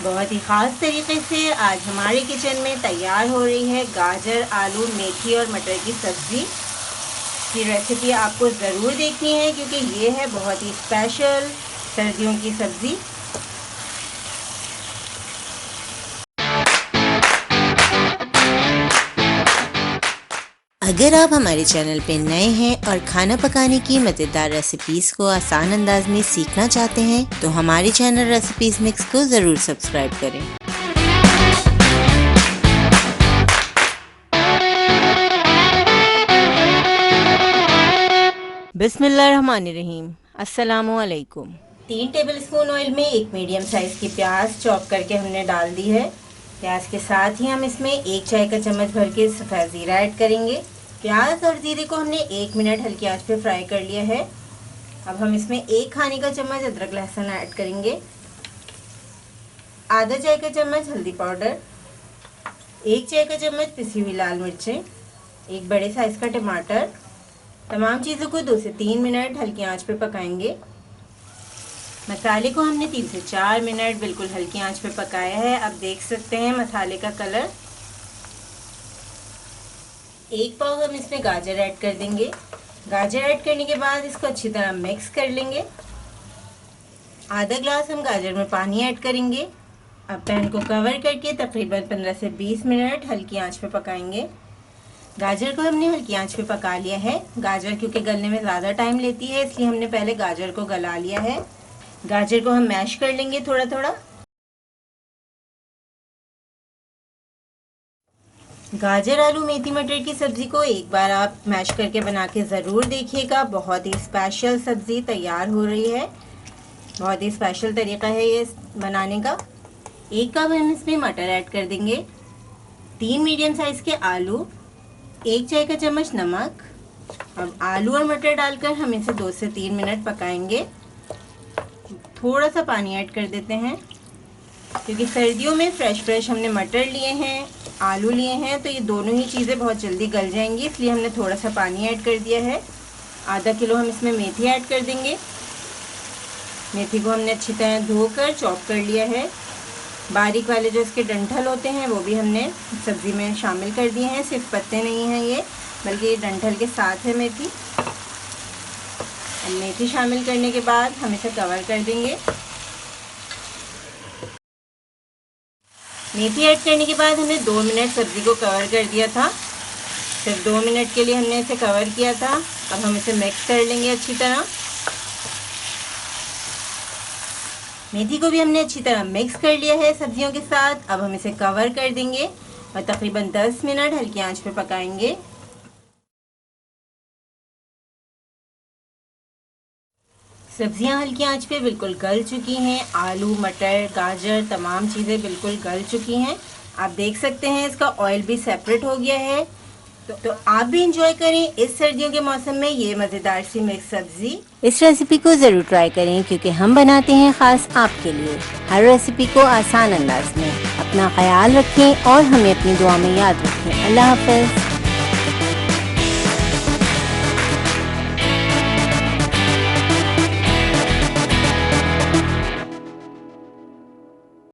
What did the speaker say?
बहुत ही ख़ास तरीके से आज हमारे किचन में तैयार हो रही है गाजर, आलू, मेथी और मटर की सब्ज़ी की रेसिपी। आपको ज़रूर देखनी है क्योंकि ये है बहुत ही स्पेशल सर्दियों की सब्ज़ी। अगर आप हमारे चैनल पे नए हैं और खाना पकाने की मज़ेदार रेसिपीज़ को आसान अंदाज में सीखना चाहते हैं तो हमारे चैनल रेसिपीज़ मिक्स को ज़रूर सब्सक्राइब करें। बिस्मिल्लाहिर्रहमानिर्रहीम। अस्सलामुअलैकुम। 3 टेबलस्पून ऑयल में एक मीडियम साइज़ की प्याज चॉप करके हमने डाल दी है। प्याज के साथ ही हम इसमें 1 चाय का चम्मच भर के सफ़ेद ज़ीरा ऐड करेंगे। प्याज और ज़ीरे को हमने 1 मिनट हल्की आंच पे फ्राई कर लिया है। अब हम इसमें 1 खाने का चम्मच अदरक लहसुन ऐड करेंगे, आधा चाय का चम्मच हल्दी पाउडर, 1 चाय का चम्मच पिसी हुई लाल मिर्चें, 1 बड़े साइज़ का टमाटर। तमाम चीज़ों को 2 से 3 मिनट हल्की आंच पे पकाएंगे। मसाले को हमने 3 से 4 मिनट बिल्कुल हल्की आंच पे पकाया है। अब देख सकते हैं मसाले का कलर। 1 पाव हम इसमें गाजर ऐड कर देंगे। गाजर ऐड करने के बाद इसको अच्छी तरह मिक्स कर लेंगे। आधा ग्लास हम गाजर में पानी ऐड करेंगे। अब पैन को कवर करके तकरीबन 15 से 20 मिनट हल्की आंच पे पकाएंगे। गाजर को हमने हल्की आंच पे पका लिया है। गाजर क्योंकि गलने में ज़्यादा टाइम लेती है इसलिए हमने पहले गाजर को गला लिया है। गाजर को हम मैश कर लेंगे थोड़ा थोड़ा। गाजर, आलू, मेथी, मटर की सब्ज़ी को एक बार आप मैश करके बना के ज़रूर देखिएगा। बहुत ही स्पेशल सब्ज़ी तैयार हो रही है। बहुत ही स्पेशल तरीका है ये बनाने का। 1 कप हम इसमें मटर ऐड कर देंगे, 3 मीडियम साइज़ के आलू, 1 चाय का चम्मच नमक। अब आलू और मटर डालकर हम इसे 2 से 3 मिनट पकाएंगे। थोड़ा सा पानी ऐड कर देते हैं क्योंकि सर्दियों में फ्रेश हमने मटर लिए हैं, आलू लिए हैं, तो ये दोनों ही चीज़ें बहुत जल्दी गल जाएंगी, इसलिए हमने थोड़ा सा पानी ऐड कर दिया है। आधा किलो हम इसमें मेथी ऐड कर देंगे। मेथी को हमने अच्छी तरह धोकर चॉप कर लिया है। बारीक वाले जो इसके डंठल होते हैं वो भी हमने सब्ज़ी में शामिल कर दिए हैं। सिर्फ पत्ते नहीं हैं ये, बल्कि ये डंठल के साथ है मेथी। मेथी शामिल करने के बाद हम इसे कवर कर देंगे। मेथी ऐड करने के बाद हमने 2 मिनट सब्ज़ी को कवर कर दिया था। सिर्फ 2 मिनट के लिए हमने इसे कवर किया था। अब हम इसे मिक्स कर लेंगे अच्छी तरह। मेथी को भी हमने अच्छी तरह मिक्स कर लिया है सब्जियों के साथ। अब हम इसे कवर कर देंगे और तकरीबन 10 मिनट हल्की आंच पे पकाएंगे। सब्जियां हल्की आंच पे बिल्कुल गल चुकी हैं। आलू, मटर, गाजर तमाम चीज़ें बिल्कुल गल चुकी हैं। आप देख सकते हैं इसका ऑयल भी सेपरेट हो गया है। तो आप भी इंजॉय करें इस सर्दियों के मौसम में ये मज़ेदार सी मिक्स सब्जी। इस रेसिपी को ज़रूर ट्राई करें क्योंकि हम बनाते हैं ख़ास आपके लिए हर रेसिपी को आसान अंदाज में। अपना ख्याल रखें और हमें अपनी दुआ में याद रखें। अल्लाह हाफ़िज़।